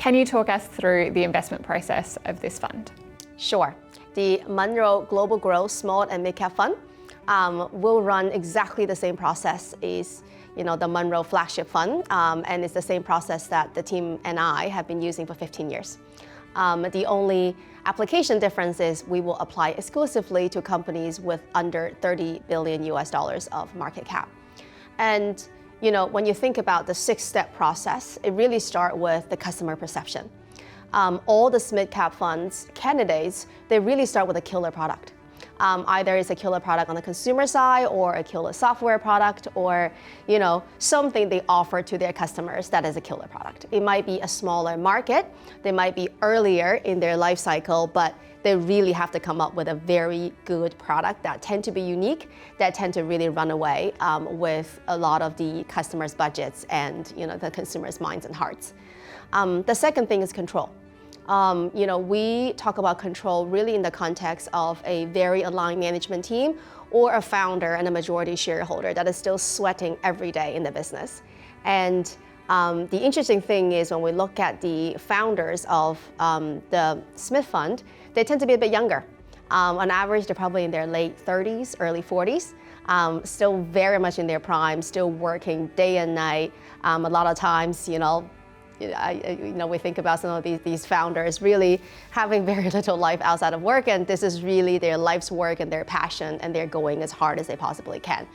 Can you talk us through the investment process of this fund? Sure. The Munro Global Growth Small and Mid Cap Fund will run exactly the same process as the Munro Flagship Fund, and it's the same process that the team and I have been using for 15 years. The only application difference is we will apply exclusively to companies with under $30 billion of market cap. And when you think about the 6-step process, it really starts with the customer perception. All the SMID cap funds candidates, they really start with a killer product. Either it's a killer product on the consumer side or a killer software product or something they offer to their customers that is a killer product. It might be a smaller market, they might be earlier in their life cycle, but they really have to come up with a very good product that tend to be unique, that tend to really run away with a lot of the customers' budgets and the consumers' minds and hearts. The second thing is control. We talk about control really in the context of a very aligned management team or a founder and a majority shareholder that is still sweating every day in the business. And the interesting thing is when we look at the founders of the SMID Fund, they tend to be a bit younger. On average, they're probably in their late 30s, early 40s, still very much in their prime, still working day and night. A lot of times, we think about some of these founders really having very little life outside of work, and this is really their life's work and their passion, and they're going as hard as they possibly can.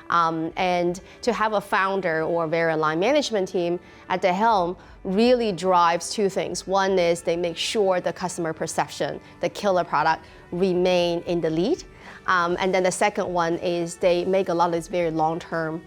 And to have a founder or a very aligned management team at the helm really drives two things. One is they make sure the customer perception, the killer product, remain in the lead. And then the second one is they make a lot of these very long-term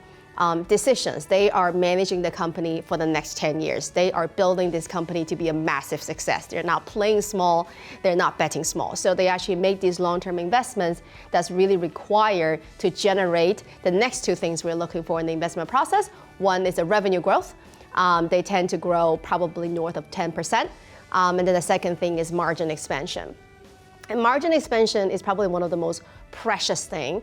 decisions. They are managing the company for the next 10 years. They are building this company to be a massive success. They're not playing small, they're not betting small. So they actually make these long-term investments that's really required to generate the next two things we're looking for in the investment process. One is the revenue growth. They tend to grow probably north of 10%. And then the second thing is margin expansion. And margin expansion is probably one of the most precious things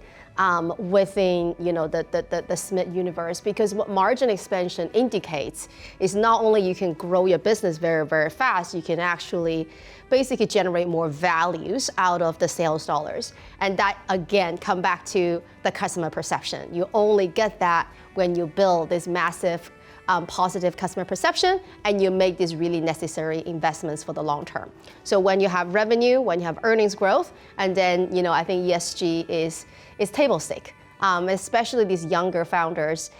within the SMID universe, because what margin expansion indicates is not only you can grow your business very, very fast, you can actually basically generate more values out of the sales dollars. And that, again, come back to the customer perception. You only get that when you build this massive positive customer perception and you make these really necessary investments for the long term. So when you have revenue, when you have earnings growth, and then I think ESG is table stake. Especially these younger founders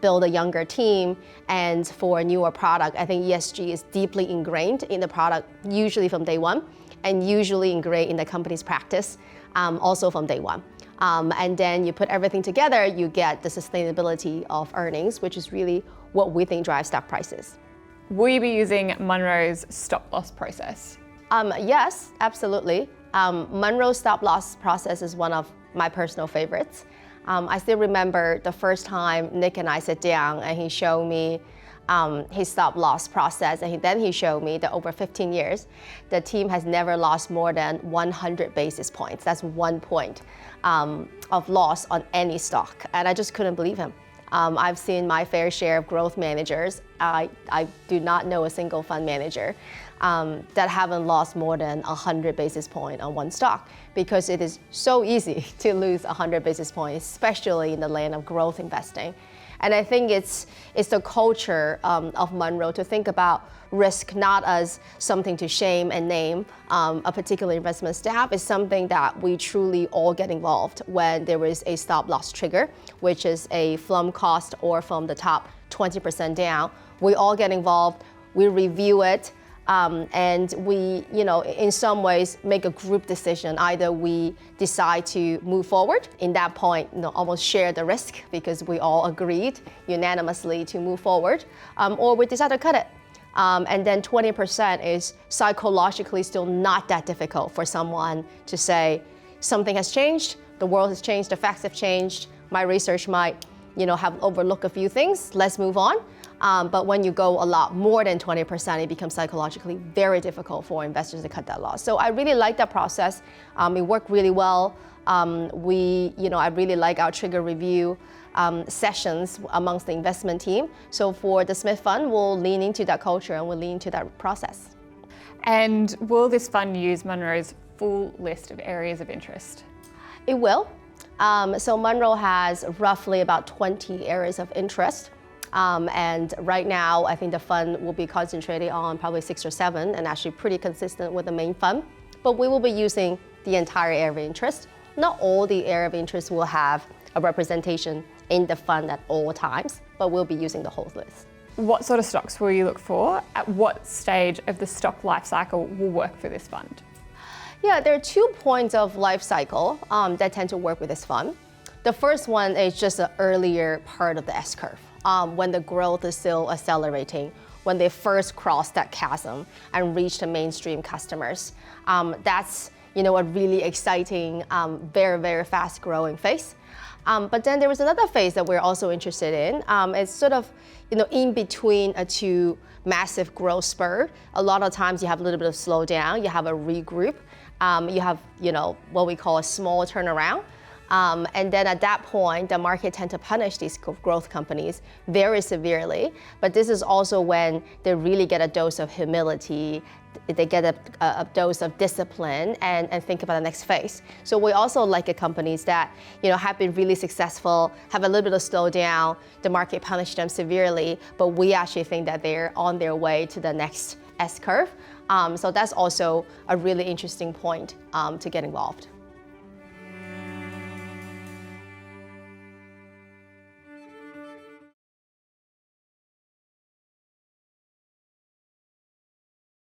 build a younger team, and for a newer product, I think ESG is deeply ingrained in the product, usually from day one, and usually ingrained in the company's practice, also from day one. And then you put everything together, you get the sustainability of earnings, which is really what we think drives stock prices. Will you be using Munro's stop loss process? Yes, absolutely. Munro's stop loss process is one of my personal favorites. I still remember the first time Nick and I sat down and he showed me his stop loss process, and then he showed me that over 15 years, the team has never lost more than 100 basis points. That's 1 point of loss on any stock, and I just couldn't believe him. I've seen my fair share of growth managers. I do not know a single fund manager that haven't lost more than 100 basis points on one stock, because it is so easy to lose 100 basis points, especially in the land of growth investing. And I think it's the culture of Munro to think about risk not as something to shame and name a particular investment staff. It's something that we truly all get involved when there is a stop loss trigger, which is a from cost or from the top 20% down. We all get involved, we review it, and we, in some ways make a group decision. Either we decide to move forward, in that point, almost share the risk because we all agreed unanimously to move forward, or we decide to cut it. And then 20% is psychologically still not that difficult for someone to say, something has changed, the world has changed, the facts have changed, my research might, have overlooked a few things, let's move on. But when you go a lot more than 20%, it becomes psychologically very difficult for investors to cut that loss. So I really like that process. It worked really well. I really like our trigger review sessions amongst the investment team. So for the SMID Fund, we'll lean into that culture and we'll lean into that process. And will this fund use Munro's full list of areas of interest? It will. So Munro has roughly about 20 areas of interest. And right now, I think the fund will be concentrating on probably 6 or 7 and actually pretty consistent with the main fund. But we will be using the entire area of interest. Not all the area of interest will have a representation in the fund at all times, but we'll be using the whole list. What sort of stocks will you look for? At what stage of the stock life cycle will work for this fund? Yeah, there are 2 points of life cycle that tend to work with this fund. The first one is just the earlier part of the S-curve, when the growth is still accelerating, when they first cross that chasm and reach the mainstream customers. That's a really exciting, very, very fast growing phase. But then there was another phase that we're also interested in. It's sort of, in between a 2 massive growth spurt. A lot of times you have a little bit of slowdown, you have a regroup, you have, what we call a small turnaround. And then at that point, the market tends to punish these growth companies very severely. But this is also when they really get a dose of humility, they get a dose of discipline and think about the next phase. So we also like companies that have been really successful, have a little bit of slowdown, the market punished them severely, but we actually think that they're on their way to the next S-curve. So that's also a really interesting point to get involved.